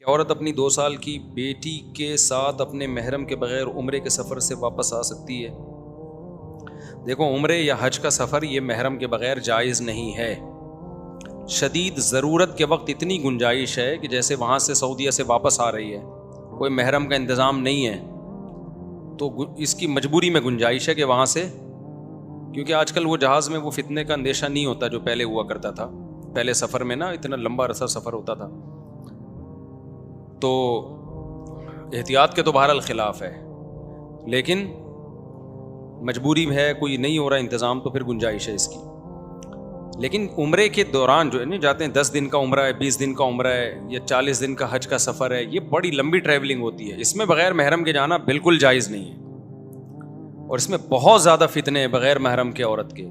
عورت اپنی 2 سال کی بیٹی کے ساتھ اپنے محرم کے بغیر عمرے کے سفر سے واپس آ سکتی ہے؟ دیکھو، عمرے یا حج کا سفر یہ محرم کے بغیر جائز نہیں ہے. شدید ضرورت کے وقت اتنی گنجائش ہے کہ جیسے وہاں سے سعودیہ سے واپس آ رہی ہے، کوئی محرم کا انتظام نہیں ہے، تو اس کی مجبوری میں گنجائش ہے کہ وہاں سے، کیونکہ آج کل وہ جہاز میں وہ فتنے کا اندیشہ نہیں ہوتا جو پہلے ہوا کرتا تھا. پہلے سفر میں نا اتنا لمبا عرصہ سفر ہوتا تھا، تو احتیاط کے تو بہرحال خلاف ہے، لیکن مجبوری ہے، کوئی نہیں ہو رہا انتظام تو پھر گنجائش ہے اس کی. لیکن عمرے کے دوران جو ہے نہیں جاتے ہیں، 10 دن کا عمرہ ہے، 20 دن کا عمرہ ہے، یا 40 دن کا حج کا سفر ہے، یہ بڑی لمبی ٹریولنگ ہوتی ہے، اس میں بغیر محرم کے جانا بالکل جائز نہیں ہے. اور اس میں بہت زیادہ فتنے ہیں بغیر محرم کے عورت کے.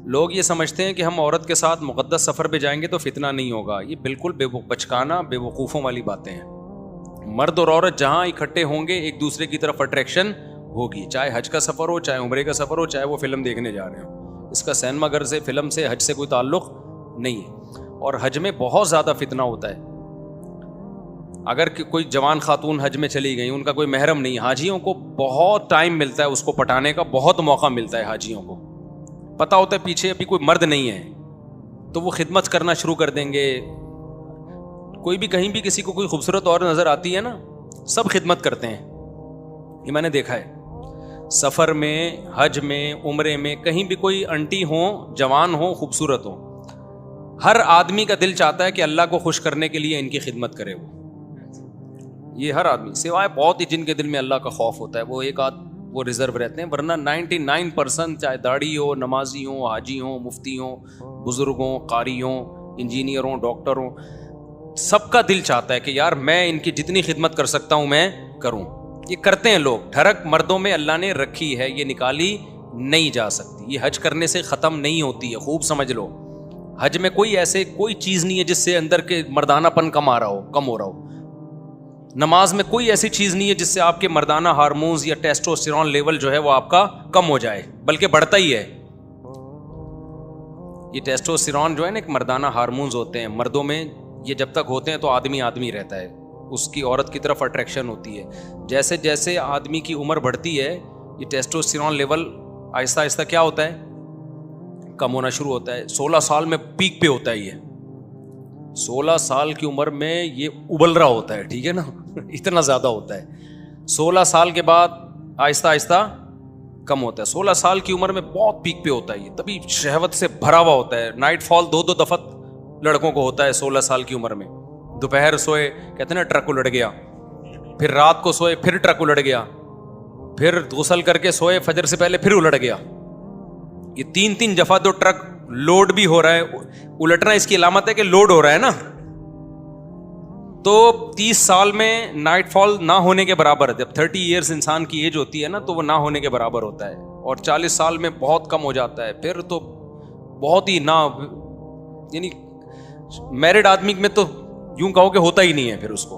لوگ یہ سمجھتے ہیں کہ ہم عورت کے ساتھ مقدس سفر پہ جائیں گے تو فتنہ نہیں ہوگا. یہ بالکل بچکانہ بے وقوفوں والی باتیں ہیں. مرد اور عورت جہاں اکٹھے ہوں گے ایک دوسرے کی طرف اٹریکشن ہوگی، چاہے حج کا سفر ہو، چاہے عمرے کا سفر ہو، چاہے وہ فلم دیکھنے جا رہے ہوں. اس کا سینما گھر سے، فلم سے، حج سے کوئی تعلق نہیں ہے. اور حج میں بہت زیادہ فتنہ ہوتا ہے. اگر کوئی جوان خاتون حج میں چلی گئی، ان کا کوئی محرم نہیں، حاجیوں کو بہت ٹائم ملتا ہے اس کو پٹانے کا، بہت موقع ملتا ہے حاجیوں کو. پتہ ہوتا ہے پیچھے ابھی کوئی مرد نہیں ہے تو وہ خدمت کرنا شروع کر دیں گے. کوئی بھی کہیں بھی کسی کو کوئی خوبصورت عورت نظر آتی ہے نا، سب خدمت کرتے ہیں. یہ میں نے دیکھا ہے سفر میں، حج میں، عمرے میں، کہیں بھی کوئی انٹی ہوں، جوان ہوں، خوبصورت ہوں، ہر آدمی کا دل چاہتا ہے کہ اللہ کو خوش کرنے کے لیے ان کی خدمت کرے. یہ ہر آدمی، سوائے بہت ہی جن کے دل میں اللہ کا خوف ہوتا ہے، وہ ایک آدھ وہ ریزرو رہتے ہیں، ورنہ 99% چاہے داڑھی ہو، نمازی ہوں، حاجی ہوں، مفتی ہوں، بزرگ ہوں، قاری ہوں، انجینئر ہوں، ڈاکٹر ہوں، سب کا دل چاہتا ہے کہ یار میں ان کی جتنی خدمت کر سکتا ہوں میں کروں. یہ کرتے ہیں لوگ. ٹھڑک مردوں میں اللہ نے رکھی ہے، یہ نکالی نہیں جا سکتی. یہ حج کرنے سے ختم نہیں ہوتی ہے، خوب سمجھ لو. حج میں کوئی چیز نہیں ہے جس سے اندر کے مردانہ پن کم ہو رہا ہو. نماز میں کوئی ایسی چیز نہیں ہے جس سے آپ کے مردانہ ہارمونز یا ٹیسٹوسٹیرون لیول جو ہے وہ آپ کا کم ہو جائے، بلکہ بڑھتا ہی ہے. یہ ٹیسٹوسٹیرون جو ہے نا ایک مردانہ ہارمونز ہوتے ہیں مردوں میں، یہ جب تک ہوتے ہیں تو آدمی رہتا ہے، اس کی عورت کی طرف اٹریکشن ہوتی ہے. جیسے جیسے آدمی کی عمر بڑھتی ہے یہ ٹیسٹوسٹیرون لیول آہستہ آہستہ کیا ہوتا ہے، کم ہونا شروع ہوتا ہے. 16 سال میں پیک پہ ہوتا ہے. یہ 16 سال کی عمر میں یہ ابل رہا ہوتا ہے، ٹھیک ہے نا، اتنا زیادہ ہوتا ہے. 16 سال کے بعد آہستہ آہستہ کم ہوتا ہے. 16 سال کی عمر میں بہت پیک پہ ہوتا ہے یہ، تبھی شہوت سے بھرا ہوا ہوتا ہے. نائٹ فال 2 دفعہ لڑکوں کو ہوتا ہے 16 سال کی عمر میں. دوپہر سوئے کہتے ہیں نا ٹرک الٹ گیا، پھر رات کو سوئے پھر ٹرک الٹ گیا، پھر غسل کر کے سوئے فجر سے پہلے پھر الٹ گیا. یہ 3 دفعہ تو ٹرک لوڈ بھی ہو رہا ہے. الٹنا اس کی علامت ہے کہ لوڈ ہو رہا ہے نا. تو 30 سال میں نائٹ فال نہ ہونے کے برابر ہے. جب 30 ایئرس انسان کی ایج ہوتی ہے نا تو وہ نہ ہونے کے برابر ہوتا ہے. اور 40 سال میں بہت کم ہو جاتا ہے. پھر تو بہت ہی نہ، یعنی میرڈ آدمی میں تو یوں کہو کہ ہوتا ہی نہیں ہے پھر اس کو،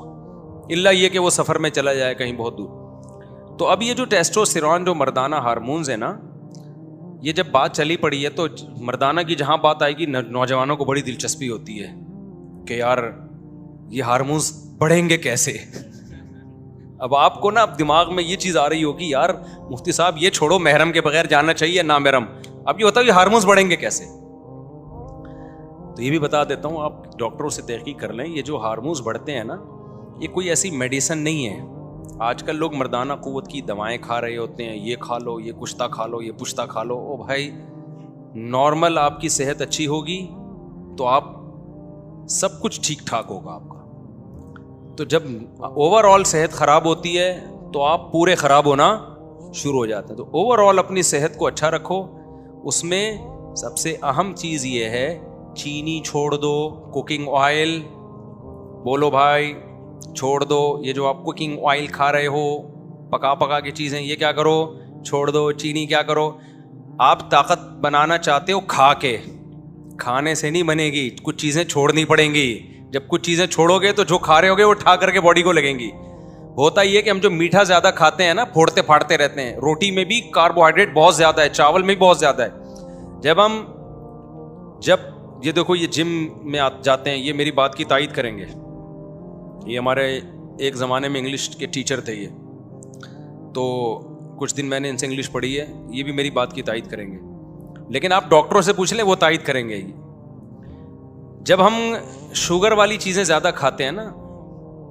الا یہ کہ وہ سفر میں چلا جائے کہیں بہت دور. تو اب یہ جو ٹیسٹوسٹیرون جو مردانہ ہارمونز ہیں نا، یہ جب بات چلی پڑی ہے تو مردانہ کی جہاں بات آئے گی نوجوانوں کو بڑی دلچسپی ہوتی ہے کہ یار یہ ہارمونز بڑھیں گے کیسے. اب آپ کو نا اب دماغ میں یہ چیز آ رہی ہوگی یار مفتی صاحب یہ چھوڑو محرم کے بغیر جانا چاہیے نا محرم، اب یہ بتاؤ یہ ہارمونز بڑھیں گے کیسے. تو یہ بھی بتا دیتا ہوں، آپ ڈاکٹروں سے تحقیق کر لیں. یہ جو ہارمونز بڑھتے ہیں نا یہ کوئی ایسی میڈیسن نہیں ہے. آج کل لوگ مردانہ قوت کی دوائیں کھا رہے ہوتے ہیں، یہ کھا لو، یہ کشتہ کھا لو، یہ پشتہ کھا لو. او بھائی، نارمل آپ کی صحت اچھی ہوگی تو آپ سب کچھ ٹھیک ٹھاک ہوگا آپ کا. تو جب اوور آل صحت خراب ہوتی ہے تو آپ پورے خراب ہونا شروع ہو جاتے ہیں. تو اوور آل اپنی صحت کو اچھا رکھو. اس میں سب سے اہم چیز یہ ہے چینی چھوڑ دو، کوکنگ آئل، بولو بھائی چھوڑ دو. یہ جو آپ کوکنگ آئل کھا رہے ہو، پکا کی چیزیں، یہ کیا کرو، چھوڑ دو. چینی کیا کرو، آپ طاقت بنانا چاہتے ہو کھا کے، کھانے سے نہیں بنے گی، کچھ چیزیں چھوڑنی پڑیں گی. جب کچھ چیزیں چھوڑو گے تو جو کھا رہے ہوگے وہ ٹھا کر کے باڈی کو لگیں گی. ہوتا یہ کہ ہم جو میٹھا زیادہ کھاتے ہیں نا، پھوڑتے پھاڑتے رہتے ہیں. روٹی میں بھی کاربوہائیڈریٹ بہت زیادہ ہے، چاول میں بھی بہت زیادہ ہے. جب یہ دیکھو یہ جم میں جاتے ہیں، یہ میری بات کی تائید کریں گے. یہ ہمارے ایک زمانے میں انگلش کے ٹیچر تھے، یہ تو کچھ دن میں نے ان سے انگلش پڑھی ہے، یہ بھی میری بات کی تائید کریں گے، لیکن آپ ڈاکٹروں سے پوچھ لیں وہ تائید کریں گے ہی۔ جب ہم شوگر والی چیزیں زیادہ کھاتے ہیں نا،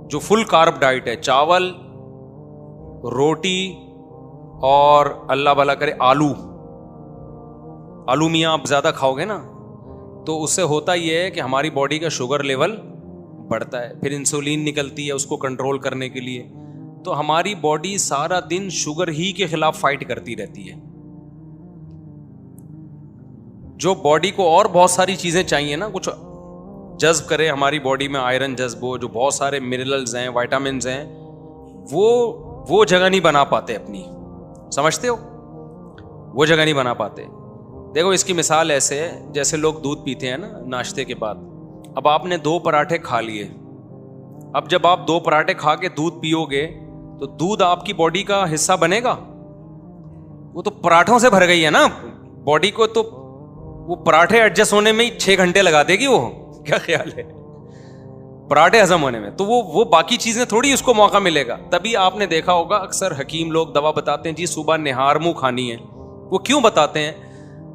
جو فل کارب ڈائٹ ہے، چاول، روٹی اور اللہ بھلا کرے آلو میاں آپ زیادہ کھاؤ گے نا، تو اس سے ہوتا یہ ہے کہ ہماری باڈی کا شوگر لیول بڑھتا ہے، پھر انسولین نکلتی ہے اس کو کنٹرول کرنے کے لیے، تو ہماری باڈی سارا دن شوگر ہی کے خلاف فائٹ کرتی رہتی ہے۔ جو باڈی کو اور بہت ساری چیزیں چاہیے نا، کچھ جذب کرے ہماری باڈی میں، آئرن جذب ہو، جو بہت سارے منرلز ہیں، وائٹامنز ہیں، وہ جگہ نہیں بنا پاتے اپنی، سمجھتے ہو، وہ جگہ نہیں بنا پاتے۔ دیکھو اس کی مثال ایسے ہے جیسے لوگ دودھ پیتے ہیں نا ناشتے کے بعد، اب آپ نے 2 پراٹھے کھا لیے، اب جب آپ 2 پراٹھے کھا کے دودھ پیو گے تو دودھ آپ کی باڈی کا حصہ بنے گا؟ وہ تو پراٹھوں سے بھر گئی ہے نا باڈی کو، تو وہ پراٹھے ایڈجسٹ ہونے میں ہی 6 گھنٹے لگا دے گی، وہ کیا خیال ہے پراٹھے ہضم ہونے میں، تو وہ باقی چیزیں تھوڑی اس کو موقع ملے گا۔ تبھی آپ نے دیکھا ہوگا اکثر حکیم لوگ دوا بتاتے ہیں جی صبح نہار منہ کھانی ہے۔ وہ کیوں بتاتے ہیں؟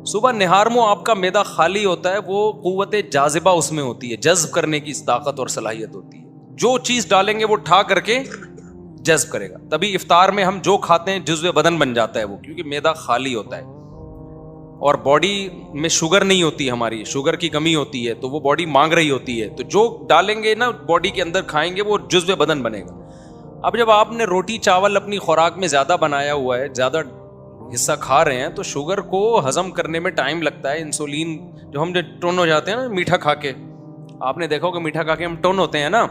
صبح نہار منہ آپ کا معدہ خالی ہوتا ہے، وہ قوت جاذبہ اس میں ہوتی ہے، جذب کرنے کی طاقت اور صلاحیت ہوتی ہے، جو چیز ڈالیں گے وہ ٹھا کر کے جذب کرے گا۔ تبھی افطار میں ہم جو کھاتے ہیں جزو بدن بن جاتا ہے وہ، کیونکہ معدہ خالی ہوتا ہے اور باڈی میں شوگر نہیں ہوتی، ہماری شوگر کی کمی ہوتی ہے، تو وہ باڈی مانگ رہی ہوتی ہے، تو جو ڈالیں گے نا باڈی کے اندر کھائیں گے وہ جزو بدن بنے گا۔ اب جب آپ نے روٹی چاول اپنی خوراک میں زیادہ بنایا ہوا ہے، زیادہ حصہ کھا رہے ہیں، تو شوگر کو ہضم کرنے میں ٹائم لگتا ہے۔ انسولین جو ہم ٹن ہو جاتے ہیں نا میٹھا کھا کے، آپ نے دیکھا ہوگا میٹھا کھا کے ہم ٹن ہوتے ہیں نا،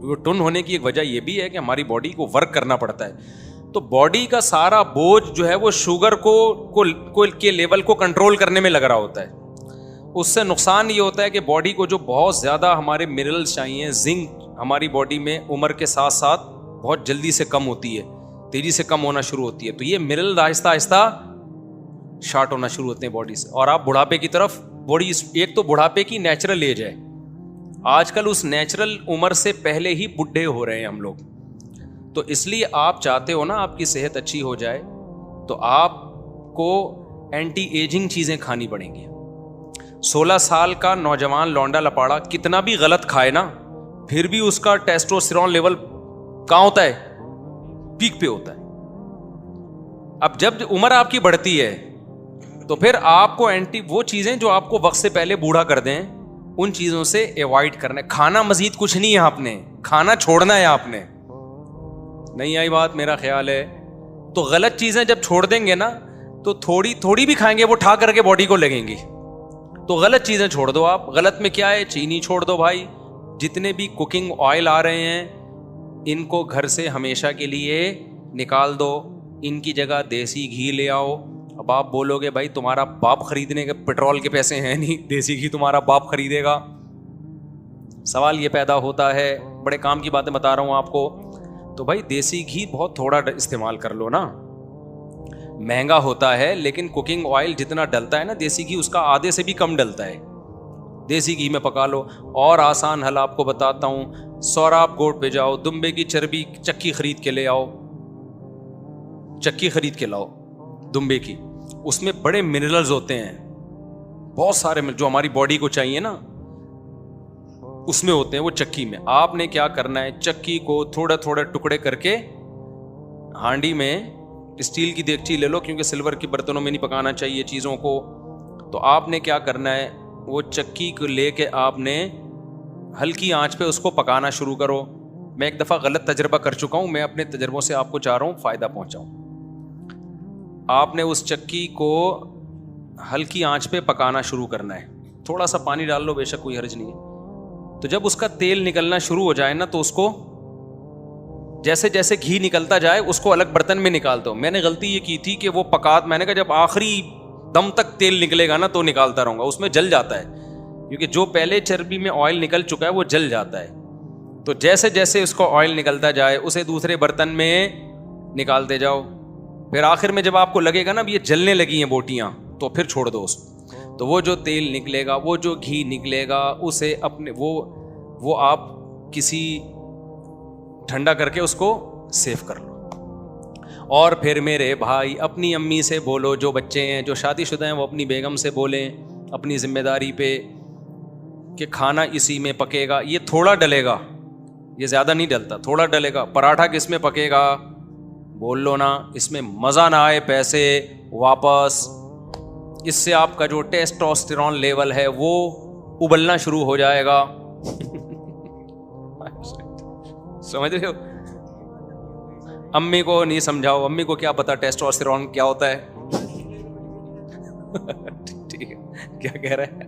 وہ ٹن ہونے کی ایک وجہ یہ بھی ہے کہ ہماری باڈی کو ورک کرنا پڑتا ہے، تو باڈی کا سارا بوجھ جو ہے وہ شوگر کو کے لیول کو کنٹرول کرنے میں لگ رہا ہوتا ہے۔ اس سے نقصان یہ ہوتا ہے کہ باڈی کو جو بہت زیادہ ہمارے منرلز چاہیے، زنک ہماری باڈی میں عمر کے ساتھ ساتھ بہت جلدی سے کم ہوتی ہے، تیزی سے کم ہونا شروع ہوتی ہے، تو یہ منرل آہستہ آہستہ شارٹ ہونا شروع ہوتے ہیں باڈی سے، اور آپ بڑھاپے کی طرف باڈی، ایک تو بڑھاپے کی نیچرل ایج ہے، آج کل اس نیچرل عمر سے پہلے ہی بڈھے ہو رہے ہیں ہم لوگ، تو اس لیے آپ چاہتے ہو نا آپ کی صحت اچھی ہو جائے، تو آپ کو اینٹی ایجنگ چیزیں کھانی پڑیں گی۔ 16 سال کا نوجوان لونڈا لپاڑا کتنا بھی غلط کھائے نا، پھر بھی اس کا ٹیسٹوسٹیرون لیول کہاں ہوتا ہے؟ پیک پہ ہوتا ہے۔ اب جب عمر آپ کی بڑھتی ہے تو پھر آپ کو وہ چیزیں جو آپ کو وقت سے پہلے بوڑھا کر دیں، ان چیزوں سے ایوائڈ کرنا ہے۔ کھانا مزید کچھ نہیں ہے، آپ نے کھانا چھوڑنا ہے، آپ نے، نہیں آئی بات میرا خیال ہے؟ تو غلط چیزیں جب چھوڑ دیں گے نا تو تھوڑی تھوڑی بھی کھائیں گے وہ ٹھا کر کے باڈی کو لگیں گی، تو غلط چیزیں چھوڑ دو آپ۔ غلط میں کیا ہے؟ چینی چھوڑ دو بھائی، جتنے بھی کوکنگ آئل آ رہے ہیں ان کو گھر سے ہمیشہ کے لیے نکال دو، ان کی جگہ دیسی گھی لے آؤ۔ اب آپ بولو گے بھائی تمہارا باپ خریدنے کے پیٹرول کے پیسے ہیں نہیں، دیسی گھی تمہارا باپ خریدے گا؟ سوال یہ پیدا ہوتا ہے، بڑے کام کی باتیں بتا رہا ہوں آپ کو، تو بھائی دیسی گھی بہت تھوڑا استعمال کر لو نا، مہنگا ہوتا ہے لیکن کوکنگ آئل جتنا ڈلتا ہے نا دیسی گھی، اس کا آدھے سے بھی کم ڈلتا ہے، دیسی گھی میں پکا لو۔ اور آسان حل آپ کو بتاتا ہوں، سوراب گوٹ پہ جاؤ، دمبے کی چربی چکی خرید کے لے آؤ، چکی خرید کے لاؤ دمبے کی، اس میں بڑے منرلز ہوتے ہیں، بہت سارے جو ہماری باڈی کو چاہیے نا اس میں ہوتے ہیں، وہ چکی میں۔ آپ نے کیا کرنا ہے، چکی کو تھوڑے تھوڑے ٹکڑے کر کے ہانڈی میں، اسٹیل کی دیگچی لے لو کیونکہ سلور کے برتنوں میں نہیں پکانا چاہیے چیزوں کو، تو آپ نے کیا کرنا ہے، وہ چکی کو لے کے آپ نے ہلکی آنچ پہ اس کو پکانا شروع کرو۔ میں ایک دفعہ غلط تجربہ کر چکا ہوں، میں اپنے تجربوں سے آپ کو چاہ رہا ہوں فائدہ پہنچاؤں۔ آپ نے اس چکی کو ہلکی آنچ پہ پکانا شروع کرنا ہے، تھوڑا سا پانی ڈال لو، بے شک کوئی حرج نہیں ہے، تو جب اس کا تیل نکلنا شروع ہو جائے نا تو اس کو جیسے جیسے گھی نکلتا جائے اس کو الگ برتن میں نکال دو۔ میں نے غلطی یہ کی تھی کہ وہ میں نے کہا جب آخری دم تک تیل نکلے گا نا تو نکالتا رہوں گا، اس میں جل جاتا ہے، کیونکہ جو پہلے چربی میں آئل نکل چکا ہے وہ جل جاتا ہے، تو جیسے جیسے اس کو آئل نکلتا جائے اسے دوسرے برتن میں نکالتے جاؤ، پھر آخر میں جب آپ کو لگے گا نا یہ جلنے لگی ہیں بوٹیاں تو پھر چھوڑ دو اس کو، تو وہ جو تیل نکلے گا، وہ جو گھی نکلے گا، اسے اپنے وہ آپ کسی ٹھنڈا کر کے اس کو سیو کر لو. اور پھر میرے بھائی اپنی امی سے بولو, جو بچے ہیں جو شادی شدہ ہیں وہ اپنی بیگم سے بولیں اپنی ذمہ داری پہ کہ کھانا اسی میں پکے گا, یہ تھوڑا ڈلے گا, یہ زیادہ نہیں ڈلتا, تھوڑا ڈلے گا. پراٹھا کس میں پکے گا بول لو نا, اس میں مزہ نہ آئے پیسے واپس. اس سے آپ کا جو ٹیسٹوسٹیرون لیول ہے وہ ابلنا شروع ہو جائے گا. سمجھ رہے ہو؟ امی کو نہیں سمجھاؤ, امی کو کیا پتا ٹیسٹوسٹیرون کیا ہوتا ہے. ٹھیک ہے, کیا کہہ رہے ہیں,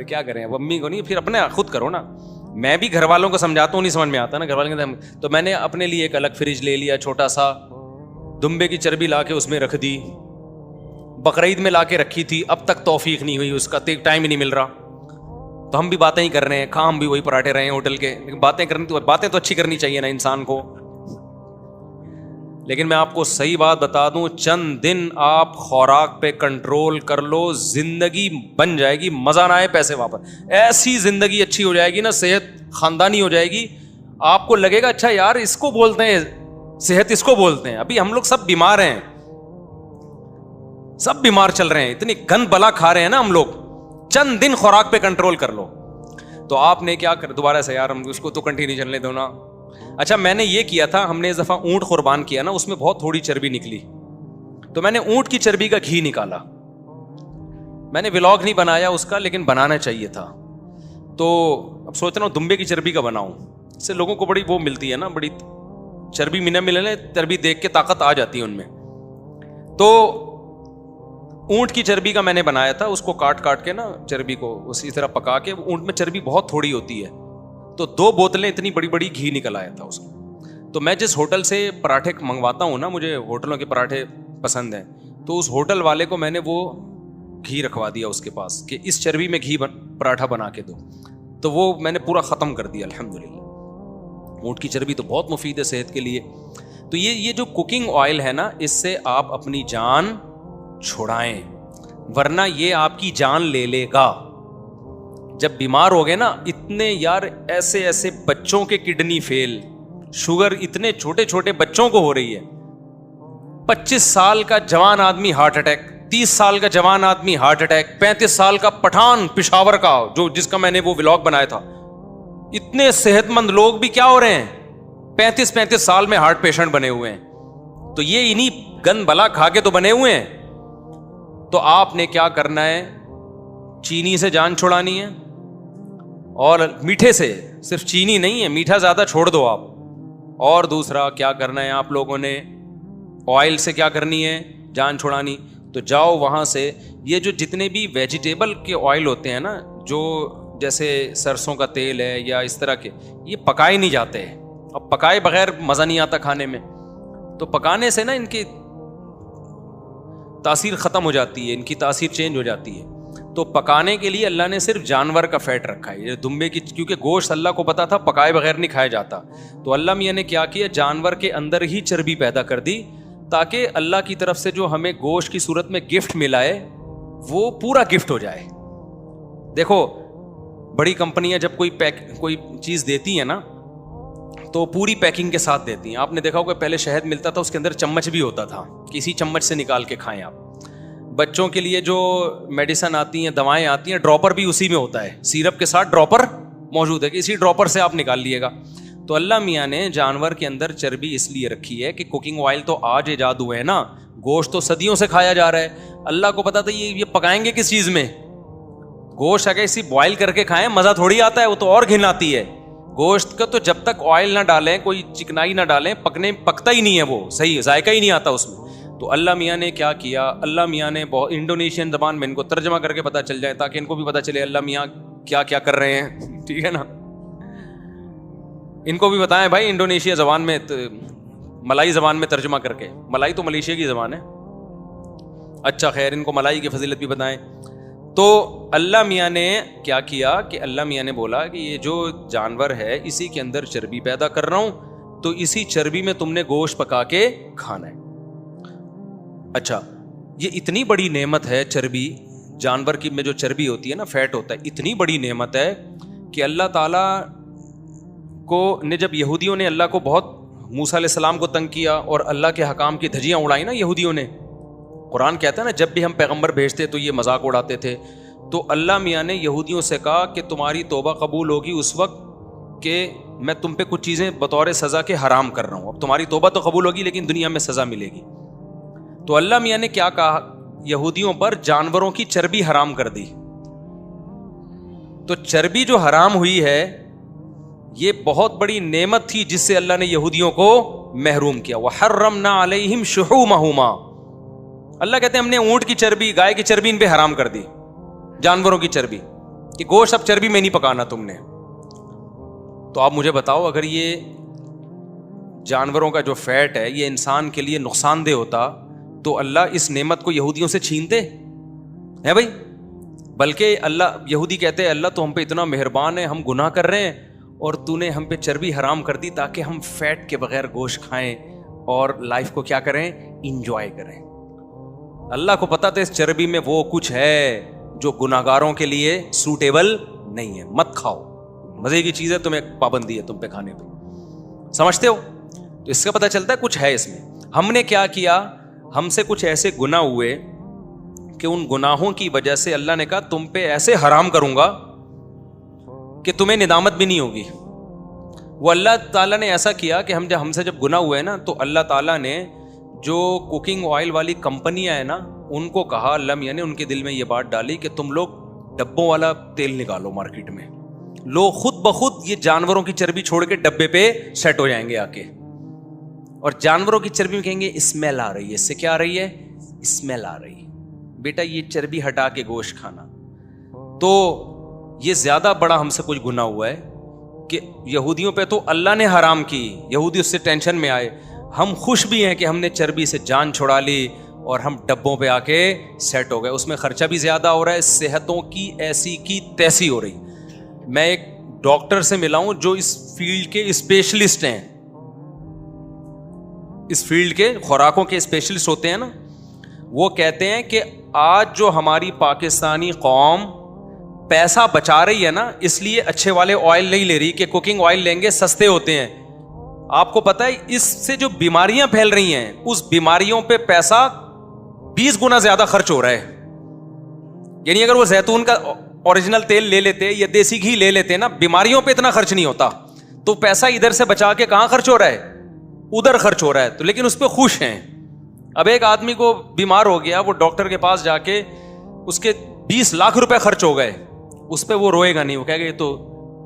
کیا کریں اب امی کو نہیں, پھر اپنے خود کرو نا. میں بھی گھر والوں کو سمجھاتا ہوں, نہیں سمجھ میں آتا نا گھر والوں کے, تو میں نے اپنے لیے ایک الگ فریج لے لیا چھوٹا سا, دمبے کی چربی لا کے اس میں رکھ دی, بقرعید میں لا کے رکھی تھی, اب تک توفیق نہیں ہوئی, اس کا ٹائم ہی نہیں مل رہا. تو ہم بھی باتیں ہی کر رہے ہیں, کام بھی وہی پراٹھے رہے ہیں ہوٹل کے, لیکن باتیں تو اچھی کرنی چاہیے نا انسان کو. لیکن میں آپ کو صحیح بات بتا دوں, چند دن آپ خوراک پہ کنٹرول کر لو, زندگی بن جائے گی, مزہ نہ آئے پیسے واپس. ایسی زندگی اچھی ہو جائے گی نا, صحت خاندانی ہو جائے گی, آپ کو لگے گا اچھا یار اس کو بولتے ہیں صحت, اس کو بولتے ہیں. ابھی ہم لوگ سب بیمار ہیں, سب بیمار چل رہے ہیں, اتنی گند بلا کھا رہے ہیں نا ہم لوگ. چند دن خوراک پہ کنٹرول کر لو. تو آپ نے کیا کر, دوبارہ سے یار ہم اس کو تو کنٹینیو چلنے دو نا. اچھا میں نے یہ کیا تھا, ہم نے اس دفعہ اونٹ قربان کیا نا, اس میں بہت تھوڑی چربی نکلی, تو میں نے اونٹ کی چربی کا گھی نکالا. میں نے ولاگ نہیں بنایا اس کا, لیکن بنانا چاہیے تھا. تو اب سوچ رہا ہوں دمبے کی چربی کا بناؤں, اس سے لوگوں کو بڑی وہ ملتی ہے نا, بڑی چربی ملنے چربی دیکھ کے طاقت آ جاتی ہے ان میں. تو اونٹ کی چربی کا میں نے بنایا تھا, اس کو کاٹ کے نا چربی کو اسی طرح پکا کے, اونٹ میں چربی بہت تھوڑی ہوتی ہے, تو 2 بوتلیں اتنی بڑی بڑی گھی نکل آیا تھا اس کو. تو میں جس ہوٹل سے پراٹھے منگواتا ہوں نا, مجھے ہوٹلوں کے پراٹھے پسند ہیں, تو اس ہوٹل والے کو میں نے وہ گھی رکھوا دیا اس کے پاس کہ اس چربی میں گھی پراٹھا بنا کے دو. تو وہ میں نے پورا ختم کر دیا الحمدللہ. اونٹ کی چربی تو بہت مفید ہے صحت کے لیے. تو یہ جو کوکنگ آئل ہے نا, اس سے آپ اپنی جان چھڑائیں, ورنہ یہ آپ کی جان لے لے گا. جب بیمار ہو گئے نا, اتنے یار ایسے بچوں کے کڈنی فیل, شوگر اتنے چھوٹے چھوٹے بچوں کو ہو رہی ہے. 25 سال کا جوان آدمی ہارٹ اٹیک, 30 سال کا جوان آدمی ہارٹ اٹیک, 35 سال کا پٹھان پشاور کا جس کا میں نے وہ ولاگ بنایا تھا. اتنے صحت مند لوگ بھی کیا ہو رہے ہیں, 35 سال میں ہارٹ پیشنٹ بنے ہوئے ہیں. تو یہ انہیں گند بلا کھا کے تو بنے ہوئے ہیں. تو آپ نے کیا کرنا ہے, چینی سے جان چھڑانی ہے, اور میٹھے سے, صرف چینی نہیں ہے, میٹھا زیادہ چھوڑ دو آپ. اور دوسرا کیا کرنا ہے آپ لوگوں نے, آئل سے کیا کرنی ہے, جان چھڑانی. تو جاؤ وہاں سے, یہ جو جتنے بھی ویجیٹیبل کے آئل ہوتے ہیں نا, جو جیسے سرسوں کا تیل ہے یا اس طرح کے, یہ پکائے نہیں جاتے. اب پکائے بغیر مزہ نہیں آتا کھانے میں, تو پکانے سے نا ان کی تاثیر ختم ہو جاتی ہے, ان کی تاثیر چینج ہو جاتی ہے. تو پکانے کے لیے اللہ نے صرف جانور کا فیٹ رکھا ہے, یہ دمبے کی, کیونکہ گوشت اللہ کو پتا تھا پکائے بغیر نہیں کھایا جاتا. تو اللہ میاں نے کیا کیا, جانور کے اندر ہی چربی پیدا کر دی, تاکہ اللہ کی طرف سے جو ہمیں گوشت کی صورت میں گفٹ ملا ہے وہ پورا گفٹ ہو جائے. دیکھو بڑی کمپنیاں جب کوئی چیز دیتی ہیں نا, تو پوری پیکنگ کے ساتھ دیتی ہیں. آپ نے دیکھا ہوگا پہلے شہد ملتا تھا, اس کے اندر چمچ بھی ہوتا تھا, کسی چمچ سے نکال کے کھائیں آپ. بچوں کے لیے جو میڈیسن آتی ہیں, دوائیں آتی ہیں, ڈراپر بھی اسی میں ہوتا ہے, سیرپ کے ساتھ ڈراپر موجود ہے کہ اسی ڈراپر سے آپ نکال لیے گا. تو اللہ میاں نے جانور کے اندر چربی اس لیے رکھی ہے کہ کوکنگ آئل تو آج ایجاد ہوئے ہیں نا, گوشت تو صدیوں سے کھایا جا رہا ہے. اللہ کو پتا تھا یہ پکائیں گے کس چیز میں, گوشت اگر اسی بوائل کر کے کھائیں مزہ تھوڑی آتا ہے, وہ تو اور گھن آتی ہے. گوشت کا تو جب تک آئل نہ ڈالیں, کوئی چکنائی نہ ڈالیں, پکتا ہی نہیں ہے, وہ صحیح ذائقہ ہی نہیں آتا اس میں. تو اللہ میاں نے کیا کیا, اللہ میاں نے بہت انڈونیشین زبان میں ان کو ترجمہ کر کے پتہ چل جائے, تاکہ ان کو بھی پتہ چلے اللہ میاں کیا کیا کر رہے ہیں. ٹھیک ہے نا, ان کو بھی بتائیں بھائی انڈونیشیا زبان میں, ملائی زبان میں ترجمہ کر کے. ملائی تو ملیشیا کی زبان ہے. اچھا خیر, ان کو ملائی کی فضیلت بھی بتائیں. تو اللہ میاں نے کیا کیا کہ اللہ میاں نے بولا کہ یہ جو جانور ہے اسی کے اندر چربی پیدا کر رہا ہوں, تو اسی چربی میں تم نے گوشت پکا کے کھانا ہے. اچھا, یہ اتنی بڑی نعمت ہے چربی, جانور کی میں جو چربی ہوتی ہے نا, فیٹ ہوتا ہے, اتنی بڑی نعمت ہے کہ اللہ تعالیٰ نے جب یہودیوں نے اللہ کو بہت موسیٰ علیہ السلام کو تنگ کیا اور اللہ کے حکام کی دھجیاں اڑائی نا یہودیوں نے, قرآن کہتا ہے نا جب بھی ہم پیغمبر بھیجتے تو یہ مذاق اڑاتے تھے, تو اللہ میاں نے یہودیوں سے کہا کہ تمہاری توبہ قبول ہوگی اس وقت کہ میں تم پہ کچھ چیزیں بطور سزا کے حرام کر رہا ہوں. اب تمہاری توبہ تو قبول ہوگی لیکن دنیا میں سزا ملے گی. تو اللہ میاں نے کیا کہا, یہودیوں پر جانوروں کی چربی حرام کر دی. تو چربی جو حرام ہوئی ہے یہ بہت بڑی نعمت تھی جس سے اللہ نے یہودیوں کو محروم کیا. وَحَرَّمْنَا عَلَيْهِمْ شُحُومَهُمَا, اللہ کہتے ہیں ہم نے اونٹ کی چربی, گائے کی چربی ان پہ حرام کر دی, جانوروں کی چربی, کہ گوشت اب چربی میں نہیں پکانا تم نے. تو آپ مجھے بتاؤ اگر یہ جانوروں کا جو فیٹ ہے یہ انسان کے لیے نقصان دہ ہوتا تو اللہ اس نعمت کو یہودیوں سے چھینتے ہیں بھائی؟ بلکہ اللہ, یہودی کہتے ہیں اللہ تو ہم پہ اتنا مہربان ہے, ہم گناہ کر رہے ہیں اور تو نے ہم پہ چربی حرام کر دی تاکہ ہم فیٹ کے بغیر گوشت کھائیں اور لائف کو کیا کریں, انجوائے کریں. اللہ کو پتا تھا اس چربی میں وہ کچھ ہے جو گناہگاروں کے لیے سوٹیبل نہیں ہے, مت کھاؤ, مزے کی چیز ہے, تمہیں پابندی ہے تم پہ کھانے پہ, سمجھتے ہو؟ تو اس کا پتہ چلتا ہے کچھ ہے اس میں. ہم نے کیا کیا, ہم سے کچھ ایسے گناہ ہوئے کہ ان گناہوں کی وجہ سے اللہ نے کہا تم پہ ایسے حرام کروں گا کہ تمہیں ندامت بھی نہیں ہوگی. وہ اللہ تعالیٰ نے ایسا کیا کہ ہم سے جب گناہ ہوئے نا تو اللہ تعالیٰ نے جو کوکنگ آئل والی کمپنیاں ہیں نا ان کو کہا, اللہ میاں نے ان کے دل میں یہ بات ڈالی کہ تم لوگ ڈبوں والا تیل نکالو مارکیٹ میں, لوگ خود بخود یہ جانوروں کی چربی چھوڑ کے ڈبے پہ سیٹ ہو جائیں گے آ کے, اور جانوروں کی چربی میں کہیں گے اسمیل آ رہی ہے, اس سے کیا آ رہی ہے, اسمیل آ رہی ہے, بیٹا یہ چربی ہٹا کے گوشت کھانا. تو یہ زیادہ بڑا ہم سے کچھ گناہ ہوا ہے کہ یہودیوں پہ تو اللہ نے حرام کی, یہودی اس سے ٹینشن میں آئے. ہم خوش بھی ہیں کہ ہم نے چربی سے جان چھڑا لی اور ہم ڈبوں پہ آ کے سیٹ ہو گئے. اس میں خرچہ بھی زیادہ ہو رہا ہے, صحتوں کی ایسی کی تیسی ہو رہی. میں ایک ڈاکٹر سے ملا ہوں جو اس فیلڈ کے اسپیشلسٹ ہیں, اس فیلڈ کے خوراکوں کے اسپیشلسٹ ہوتے ہیں نا, وہ کہتے ہیں کہ آج جو ہماری پاکستانی قوم پیسہ بچا رہی ہے نا اس لیے اچھے والے آئل نہیں لے رہی کہ کوکنگ آئل لیں گے سستے ہوتے ہیں. آپ کو پتہ ہے اس سے جو بیماریاں پھیل رہی ہیں اس بیماریوں پہ پیسہ 20 گنا زیادہ خرچ ہو رہا ہے. یعنی اگر وہ زیتون کا اوریجنل تیل لے لیتے یا دیسی گھی لے لیتے نا, بیماریوں پہ اتنا خرچ نہیں ہوتا. تو پیسہ ادھر سے بچا کے کہاں خرچ ہو رہا ہے, ادھر خرچ ہو رہا ہے. تو لیکن اس پہ خوش ہیں. اب ایک آدمی کو بیمار ہو گیا, وہ ڈاکٹر کے پاس جا کے اس کے 20 لاکھ روپے خرچ ہو گئے, اس پہ وہ روئے گا نہیں, وہ کہے گا یہ تو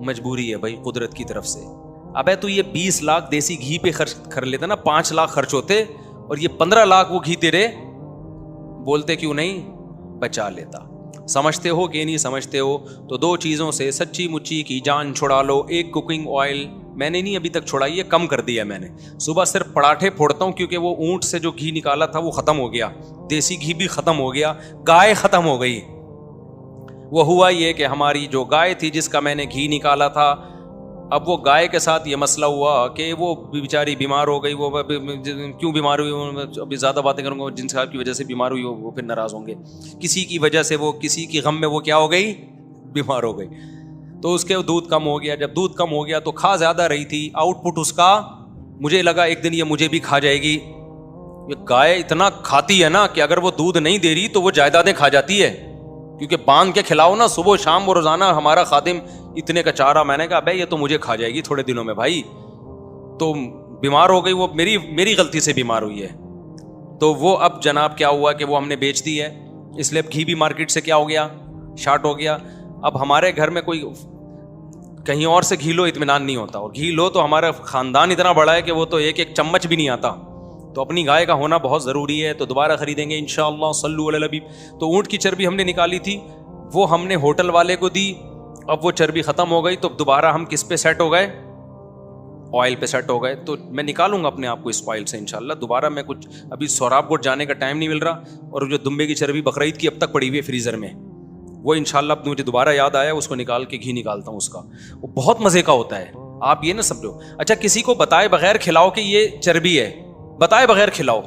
مجبوری ہے بھائی قدرت کی طرف سے. ابے تو یہ 20 لاکھ دیسی گھی پہ خرچ کر لیتا نا, 5 لاکھ خرچ ہوتے اور یہ 15 لاکھ وہ گھی تیرے بولتے کیوں نہیں بچا لیتا. سمجھتے ہو کہ نہیں سمجھتے ہو؟ تو 2 چیزوں سے سچی مچی کی جان چھڑا لو. ایک کوکنگ آئل میں نے نہیں ابھی تک چھڑائی ہے, کم کر دیا میں نے. صبح صرف پراٹھے پھوڑتا ہوں کیونکہ وہ اونٹ سے جو گھی نکالا تھا وہ ختم ہو گیا, دیسی گھی بھی ختم ہو گیا, گائے ختم ہو گئی. وہ ہوا یہ کہ ہماری جو گائے تھی جس کا میں نے گھی نکالا تھا, اب وہ گائے کے ساتھ یہ مسئلہ ہوا کہ وہ بیچاری بیمار ہو گئی. وہ کیوں بیمار ہوئی, ابھی زیادہ باتیں کروں گا, جن صاحب کی وجہ سے بیمار ہوئی وہ پھر ناراض ہوں گے. کسی کی وجہ سے, وہ کسی کی غم میں وہ کیا ہو گئی, بیمار ہو گئی. تو اس کے دودھ کم ہو گیا. جب دودھ کم ہو گیا تو کھا زیادہ رہی تھی, آؤٹ پٹ اس کا مجھے لگا ایک دن یہ مجھے بھی کھا جائے گی. یہ گائے اتنا کھاتی ہے نا کہ اگر وہ دودھ نہیں دے رہی تو وہ جائیدادیں کھا جاتی ہے, کیونکہ باندھ کے کھلاؤ نا صبح شام. وہ روزانہ ہمارا خادم اتنے کا چارہ, میں نے کہا بھائی یہ تو مجھے کھا جائے گی تھوڑے دنوں میں بھائی. تو بیمار ہو گئی, وہ میری غلطی سے بیمار ہوئی ہے. تو وہ اب جناب کیا ہوا کہ وہ ہم نے بیچ دی ہے, اس لیے گھی بھی مارکیٹ سے کیا ہو گیا, شارٹ ہو گیا. اب ہمارے گھر میں کوئی کہیں اور سے گھی لو اطمینان نہیں ہوتا, اور گھی لو تو ہمارا خاندان اتنا بڑا ہے کہ وہ تو ایک چمچ بھی نہیں آتا. تو اپنی گائے کا ہونا بہت ضروری ہے. تو دوبارہ خریدیں گے انشاءاللہ, صلو علی الحبیب. تو اونٹ کی چربی ہم نے نکالی تھی, وہ ہم نے ہوٹل والے کو دی. اب وہ چربی ختم ہو گئی تو دوبارہ ہم کس پہ سیٹ ہو گئے, آئل پہ سیٹ ہو گئے. تو میں نکالوں گا اپنے آپ کو اس آئل سے انشاءاللہ. دوبارہ میں کچھ ابھی سوراب کوٹ جانے کا ٹائم نہیں مل رہا, اور جو دمبے کی چربی بقرعید کی اب تک پڑی ہوئی ہے فریزر میں, وہ انشاءاللہ اب مجھے دوبارہ یاد آیا, اس کو نکال کے گھی نکالتا ہوں اس کا. وہ بہت مزے کا ہوتا ہے. آپ یہ نہ سمجھو اچھا کسی کو بتائے بغیر کھلاؤ کہ یہ چربی ہے, بتائے بغیر کھلاؤ,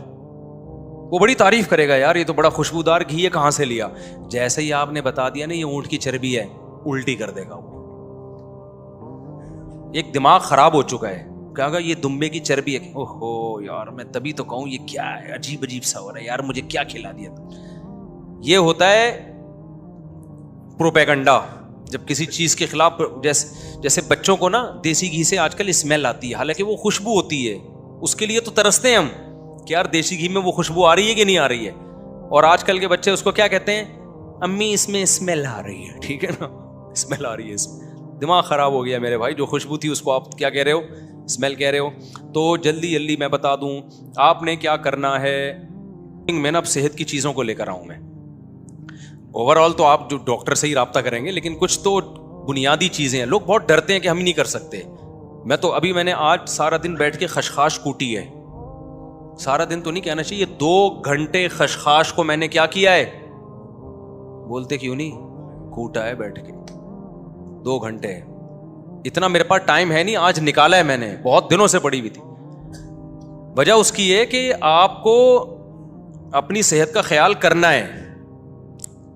وہ بڑی تعریف کرے گا, یار یہ تو بڑا خوشبودار گھی ہے, کہاں سے لیا. جیسے ہی آپ نے بتا دیا نا یہ اونٹ کی چربی ہے, الٹی کر دے گا وہ. ایک دماغ خراب ہو چکا ہے, کہا یہ دمبے کی چربی ہے, اوہو یار میں تبھی تو کہوں یہ کیا ہے, عجیب عجیب سا ہو رہا ہے یار, مجھے کیا کھلا دیا تھا. یہ ہوتا ہے پروپیگنڈا. جب کسی چیز کے خلاف, جیسے بچوں کو نا دیسی گھی سے آج کل اسمیل آتی ہے, حالانکہ وہ خوشبو ہوتی ہے, اس کے لیے تو ترستے ہیں ہم کہ یار دیسی گھی میں وہ خوشبو آ رہی ہے کہ نہیں آ رہی ہے. اور آج کل کے بچے اس کو کیا کہتے ہیں, امی اس میں اسمیل آ رہی ہے, ٹھیک ہے نا, اسمیل آ رہی ہے اس میں. دماغ خراب ہو گیا میرے بھائی, جو خوشبو تھی اس کو آپ کیا کہہ رہے ہو, اسمیل کہہ رہے ہو. تو جلدی میں بتا دوں آپ نے کیا کرنا ہے. میں نا اب صحت کی چیزوں کو لے کر آؤں میں. اوور آل تو آپ جو ڈاکٹر سے ہی رابطہ کریں گے, لیکن کچھ تو بنیادی چیزیں ہیں. لوگ بہت ڈرتے ہیں کہ ہم ہی نہیں کر سکتے. میں نے آج سارا دن بیٹھ کے خشخاش کوٹی ہے. سارا دن تو نہیں کہنا چاہیے, 2 گھنٹے خشخاش کو میں نے کیا کیا ہے, بولتے کیوں نہیں, کوٹا ہے بیٹھ کے 2 گھنٹے. اتنا میرے پاس ٹائم ہے نہیں, آج نکالا ہے میں نے, بہت دنوں سے پڑی ہوئی تھی. وجہ اس کی ہے کہ آپ کو اپنی صحت کا خیال کرنا ہے.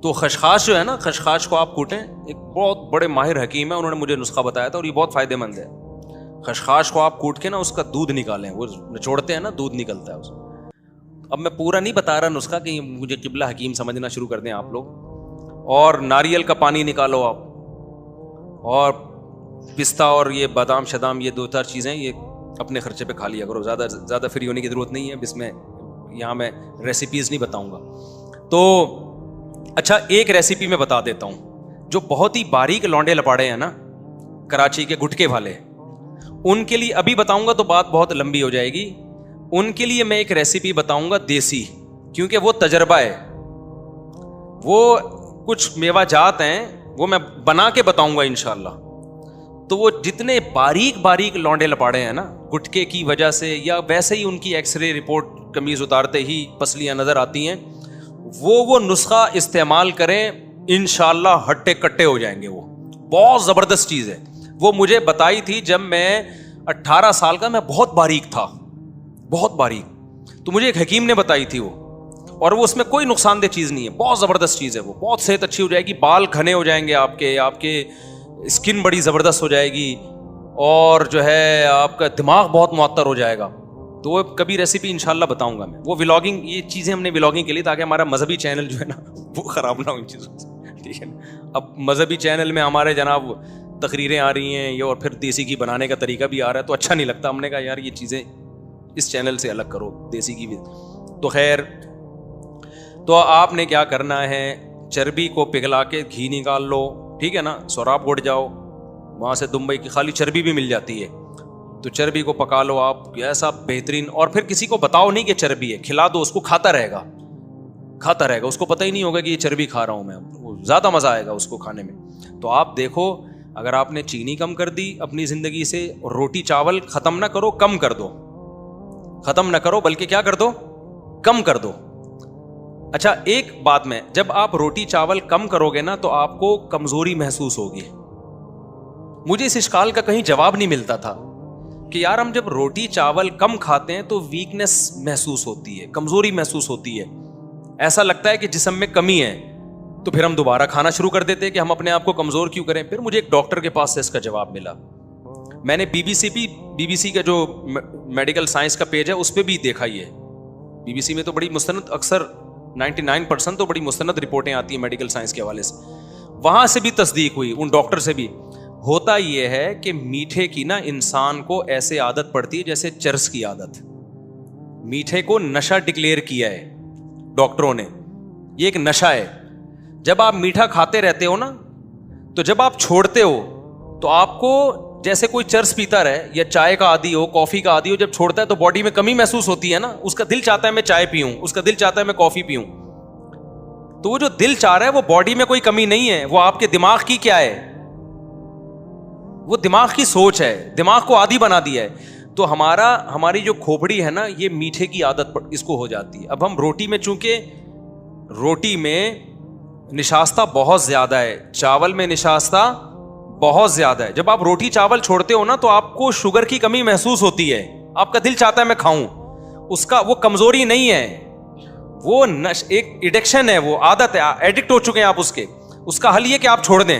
تو خشخاش جو ہے نا, خشخاش کو آپ کوٹیں. ایک بہت بڑے ماہر حکیم ہے, انہوں نے مجھے نسخہ بتایا تھا اور یہ بہت فائدہ مند ہے. خشخاش کو آپ کوٹ کے نا اس کا دودھ نکالیں, وہ نچوڑتے ہیں نا, دودھ نکلتا ہے اس. اب میں پورا نہیں بتا رہا نسخہ کہ مجھے قبلہ حکیم سمجھنا شروع کر دیں آپ لوگ. اور ناریل کا پانی نکالو آپ, اور پستہ اور یہ بادام شدام, یہ 2-4 چیزیں یہ اپنے خرچے پہ کھا لیا کرو. زیادہ فری ہونے کی ضرورت نہیں ہے. اب اس میں یہاں میں ریسیپیز نہیں بتاؤں گا. تو اچھا ایک ریسیپی میں بتا دیتا ہوں. جو بہت ہی باریک لونڈے لپاڑے ہیں نا, کراچی کے گٹکے والے, ان کے لیے ابھی بتاؤں گا تو بات بہت لمبی ہو جائے گی. ان کے لیے میں ایک ریسیپی بتاؤں گا دیسی, کیونکہ وہ تجربہ ہے. وہ کچھ میوہ جات ہیں, وہ میں بنا کے بتاؤں گا انشاءاللہ. تو وہ جتنے باریک لونڈے لپاڑے ہیں نا گٹکے کی وجہ سے, یا ویسے ہی ان کی ایکس رے رپورٹ قمیض اتارتے ہی پسلیاں نظر آتی ہیں, وہ نسخہ استعمال کریں, انشاءاللہ ہٹے کٹے ہو جائیں گے. وہ بہت زبردست چیز ہے. وہ مجھے بتائی تھی جب میں 18 سال کا, میں بہت باریک تھا, بہت باریک. تو مجھے ایک حکیم نے بتائی تھی وہ, اور وہ اس میں کوئی نقصان دہ چیز نہیں ہے, بہت زبردست چیز ہے. وہ بہت صحت اچھی ہو جائے گی, بال گھنے ہو جائیں گے آپ کے اسکن بڑی زبردست ہو جائے گی, اور جو ہے آپ کا دماغ بہت معطر ہو جائے گا. تو وہ کبھی ریسیپی انشاءاللہ بتاؤں گا میں. وہ ولاگنگ, یہ چیزیں ہم نے ولاگنگ کے لیے, تاکہ ہمارا مذہبی چینل جو ہے نا وہ خراب نہ ہو ان چیزوں سے, ٹھیک ہے نا. اب مذہبی چینل میں ہمارے جناب تقریریں آ رہی ہیں یہ, اور پھر دیسی گھی بنانے کا طریقہ بھی آ رہا ہے, تو اچھا نہیں لگتا. ہم نے کہا یار یہ چیزیں اس چینل سے الگ کرو, دیسی گھی بھی. تو خیر, تو آپ نے کیا کرنا ہے, چربی کو پگھلا کے گھی نکال لو, ٹھیک ہے نا. سوراب گڑ جاؤ, وہاں سے دمبئی کی خالی چربی بھی مل جاتی ہے. تو چربی کو پکا لو آپ, ایسا بہترین. اور پھر کسی کو بتاؤ نہیں کہ چربی ہے, کھلا دو اس کو, کھاتا رہے گا, اس کو پتہ ہی نہیں ہوگا کہ یہ چربی کھا رہا ہوں میں. زیادہ مزہ آئے گا اس کو کھانے میں. تو آپ دیکھو, اگر آپ نے چینی کم کر دی اپنی زندگی سے, روٹی چاول ختم نہ کرو, کم کر دو, ختم نہ کرو بلکہ کیا کر دو, کم کر دو. اچھا ایک بات میں, جب آپ روٹی چاول کم کرو گے نا تو آپ کو کمزوری محسوس ہوگی. مجھے اس اشکال کا کہیں جواب نہیں ملتا تھا کہ یار ہم جب روٹی چاول کم کھاتے ہیں تو ویکنس محسوس ہوتی ہے, کمزوری محسوس ہوتی ہے, ایسا لگتا ہے کہ جسم میں کمی ہے. تو پھر ہم دوبارہ کھانا شروع کر دیتے کہ ہم اپنے آپ کو کمزور کیوں کریں. پھر مجھے ایک ڈاکٹر کے پاس سے اس کا جواب ملا. میں نے بی بی سی کا جو میڈیکل سائنس کا پیج ہے اس پہ بھی دیکھا. یہ بی بی سی میں تو بڑی مستند, اکثر 99% تو بڑی مستند رپورٹیں آتی ہیں میڈیکل سائنس کے حوالے سے. وہاں سے بھی تصدیق ہوئی, ان ڈاکٹر سے بھی. ہوتا یہ ہے کہ میٹھے کی نا انسان کو ایسے عادت پڑتی ہے جیسے چرس کی عادت. میٹھے کو نشہ ڈکلیئر کیا ہے ڈاکٹروں نے, یہ ایک نشہ ہے. جب آپ میٹھا کھاتے رہتے ہو نا, تو جب آپ چھوڑتے ہو تو آپ کو جیسے کوئی چرس پیتا رہے یا چائے کا عادی ہو, کافی کا عادی ہو, جب چھوڑتا ہے تو باڈی میں کمی محسوس ہوتی ہے نا. اس کا دل چاہتا ہے میں چائے پیوں, اس کا دل چاہتا ہے میں کافی پیوں. تو وہ جو دل چاہ رہا ہے وہ باڈی میں کوئی کمی نہیں ہے, وہ آپ کے دماغ کی کیا ہے, وہ دماغ کی سوچ ہے, دماغ کو عادی بنا دیا ہے. تو ہماری جو کھوپڑی ہے نا, یہ میٹھے کی عادت اس کو ہو جاتی ہے. اب ہم روٹی میں, چونکہ روٹی میں نشاستہ بہت زیادہ ہے, چاول میں نشاستہ بہت زیادہ ہے. جب آپ روٹی چاول چھوڑتے ہو نا تو آپ کو شوگر کی کمی محسوس ہوتی ہے, آپ کا دل چاہتا ہے میں کھاؤں. اس کا وہ کمزوری نہیں ہے, وہ ایک ایڈکشن ہے, وہ عادت ہے, ایڈکٹ ہو چکے ہیں آپ اس کے. اس کا حل یہ کہ آپ چھوڑ دیں,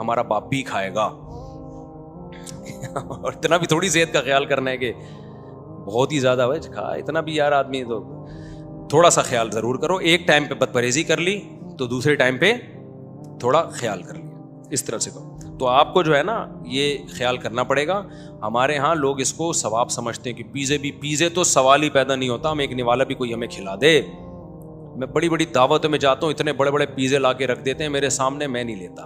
ہمارا باپ بھی کھائے گا. اور اتنا بھی تھوڑی صحت کا خیال کرنا ہے کہ بہت ہی زیادہ کھا, اتنا بھی یار آدمی تو تھوڑا سا خیال ضرور کرو. ایک ٹائم پہ بد پرہیزی کر لی تو دوسرے ٹائم پہ تھوڑا خیال کر لیا, اس طرح سے کرو. تو آپ کو جو ہے نا یہ خیال کرنا پڑے گا. ہمارے ہاں لوگ اس کو ثواب سمجھتے ہیں کہ پیزے تو سوال ہی پیدا نہیں ہوتا, ہم ایک نوالا بھی کوئی ہمیں کھلا دے. میں بڑی بڑی دعوتوں میں جاتا ہوں, اتنے بڑے بڑے پیزے لا کے رکھ دیتے ہیں میرے سامنے, میں نہیں لیتا.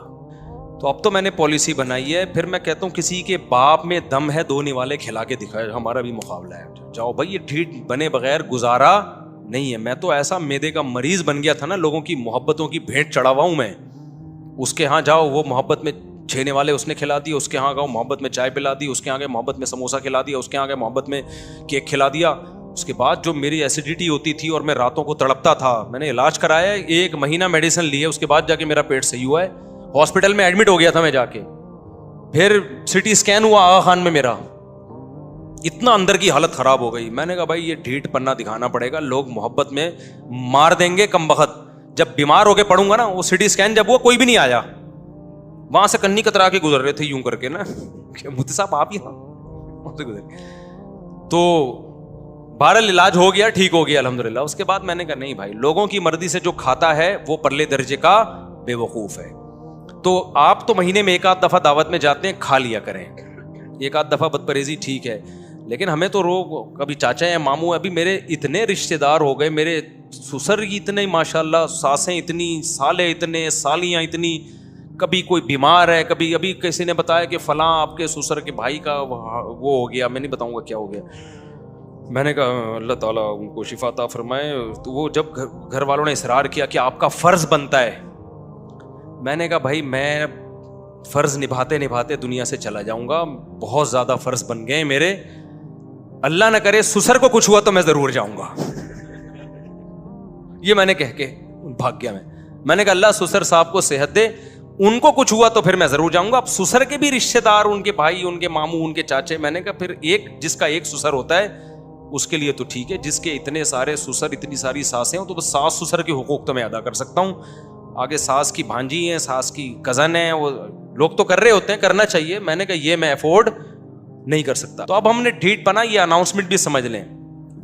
تو اب تو میں نے پالیسی بنائی ہے, پھر میں کہتا ہوں کسی کے باپ میں دم ہے 2 نوالے کھلا کے دکھائے, ہمارا بھی مقابلہ ہے. جاؤ بھائی, یہ ڈھیٹ بنے بغیر گزارا نہیں ہے. میں تو ایسا میدے کا مریض بن گیا تھا نا, لوگوں کی محبتوں کی بھیٹ چڑھا ہوا ہوں میں. اس کے ہاں جاؤ, وہ محبت میں 6 نوالے اس نے کھلا دی, اس کے ہاں گاؤ محبت میں چائے پلا دی, اس کے آگے محبت میں سموسا کھلا دیا, اس کے آگے محبت میں کیک کھلا دیا. اس کے بعد جو میری ایسیڈیٹی ہوتی تھی اور میں راتوں کو تڑپتا تھا, میں نے علاج کرایا, 1 مہینہ میڈیسن لی ہے, اس کے بعد جا کے میرا پیٹ صحیح ہوا ہے. ہاسپٹل میں ایڈمٹ ہو گیا تھا میں جا کے, پھر سٹی اسکین ہوا آغا خان میں میرا, اتنا اندر کی حالت خراب ہو گئی. میں نے کہا بھائی یہ ڈھیٹ پنا دکھانا پڑے گا, لوگ محبت میں مار دیں گے کم بخت. جب بیمار ہو کے پڑوں گا نا, وہ سٹی اسکین جب ہوا کوئی بھی نہیں آیا, وہاں سے کنی کترا کے گزر رہے تھے یوں کر کے نا, مفتی صاحب آپ ہی وہاں سے گزر. تو بہرحال علاج ہو گیا, ٹھیک ہو گیا الحمدللہ. اس کے بعد میں نے کہا نہیں بھائی, لوگوں کی مرضی سے جو کھاتا ہے وہ پرلے درجے کا بے وقوف ہے. تو آپ تو مہینے میں 1 آدھ دفعہ دعوت میں جاتے ہیں, کھا لیا کریں. 1 آدھ دفعہ بد پرہیزی ٹھیک ہے, لیکن ہمیں تو کبھی چاچا ہیں ماموں, ابھی میرے اتنے رشتے دار ہو گئے, میرے سسر کی اتنے ماشاءاللہ, ساسیں اتنی, سالے اتنے, سالیاں اتنی. کبھی کوئی بیمار ہے, کبھی ابھی کسی نے بتایا کہ فلاں آپ کے سسر کے بھائی کا وہ ہو گیا, میں نہیں بتاؤں گا کیا ہو گیا. میں نے کہا اللہ تعالیٰ ان کو شفا عطا فرمائے. تو وہ جب گھر والوں نے اصرار کیا کہ آپ کا فرض بنتا ہے, میں نے کہا بھائی میں فرض نبھاتے نبھاتے دنیا سے چلا جاؤں گا, بہت زیادہ فرض بن گئے میرے, اللہ نہ کرے سسر کو کچھ ہوا تو میں ضرور جاؤں گا. یہ میں نے کہہ کے بھاگ گیا. میں نے کہا اللہ سسر صاحب کو صحت دے, ان کو کچھ ہوا تو پھر میں ضرور جاؤں گا. اب سسر کے بھی رشتے دار, ان کے بھائی, ان کے ماموں, ان کے چاچے. میں نے کہا پھر جس کا ایک سسر ہوتا ہے اس کے لیے تو ٹھیک ہے, جس کے اتنے سارے سسر, اتنی ساری ساسیں ہوں, تو بس ساس سسر کے حقوق تو میں ادا کر سکتا ہوں. آگے ساس کی بھانجی ہیں, ساس کی کزن ہیں, وہ لوگ تو کر رہے ہوتے ہیں, کرنا چاہیے. میں نے کہا یہ میں افورڈ نہیں کر سکتا. تو اب ہم نے ڈھیٹ بنا, یہ اناؤنسمنٹ بھی سمجھ لیں,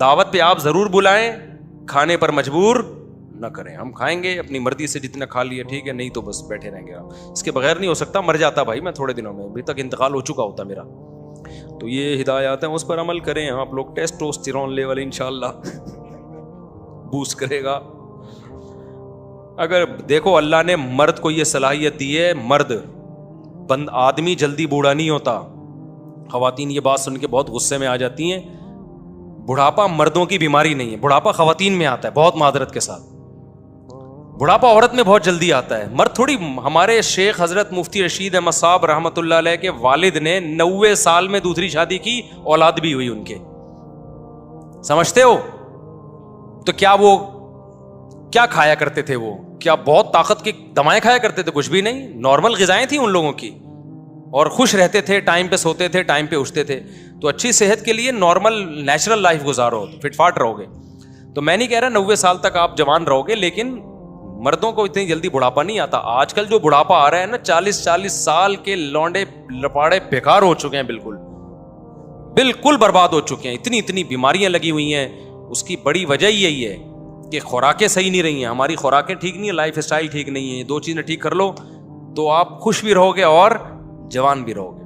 دعوت پہ آپ ضرور بلائیں, کھانے پر مجبور نہ کریں. ہم کھائیں گے اپنی مرضی سے, جتنا کھا لیے ٹھیک ہے, نہیں تو بس بیٹھے رہیں گے. اس کے بغیر نہیں ہو سکتا, مر جاتا بھائی میں تھوڑے دنوں میں, ابھی تک انتقال ہو چکا ہوتا میرا. تو یہ ہدایات ہیں, اس پر عمل کریں آپ لوگ. ٹیسٹوسٹیرون لیول انشاءاللہ بوسٹ کرے گا. اگر دیکھو اللہ نے مرد کو یہ صلاحیت دی ہے, مرد آدمی جلدی بوڑھا نہیں ہوتا. خواتین یہ بات سن کے بہت غصے میں آ جاتی ہیں. بڑھاپا مردوں کی بیماری نہیں ہے, بڑھاپا خواتین میں آتا ہے, بہت معذرت کے ساتھ. بڑھاپا عورت میں بہت جلدی آتا ہے, مرد تھوڑی. ہمارے شیخ حضرت مفتی رشید احمد صاحب رحمۃ اللہ علیہ کے والد نے 90 سال میں دوسری شادی کی, اولاد بھی ہوئی ان کے. سمجھتے ہو؟ تو کیا وہ کیا کھایا کرتے تھے, وہ کیا بہت طاقت کی دوائیں کھایا کرتے تھے؟ کچھ بھی نہیں, نارمل غذائیں تھیں ان لوگوں کی, اور خوش رہتے تھے, ٹائم پہ سوتے تھے, ٹائم پہ اٹھتے تھے. تو اچھی صحت کے لیے نارمل نیچرل لائف گزارو, فٹ فاٹ رہو گے. تو میں نہیں کہہ رہا 90 سال تک آپ جوان رہو گے, لیکن مردوں کو اتنی جلدی بڑھاپا نہیں آتا. آج کل جو بڑھاپا آ رہا ہے نا, 40 سال کے لونڈے لپاڑے بیکار ہو چکے ہیں, بالکل برباد ہو چکے ہیں. اتنی بیماریاں لگی ہوئی ہیں. اس کی بڑی وجہ یہی ہے کہ خوراکیں صحیح نہیں رہی ہیں, ہماری خوراکیں ٹھیک نہیں ہیں, لائف اسٹائل ٹھیک نہیں ہے. 2 چیزیں ٹھیک کر لو تو آپ خوش بھی رہو گے اور جوان بھی رہو گے.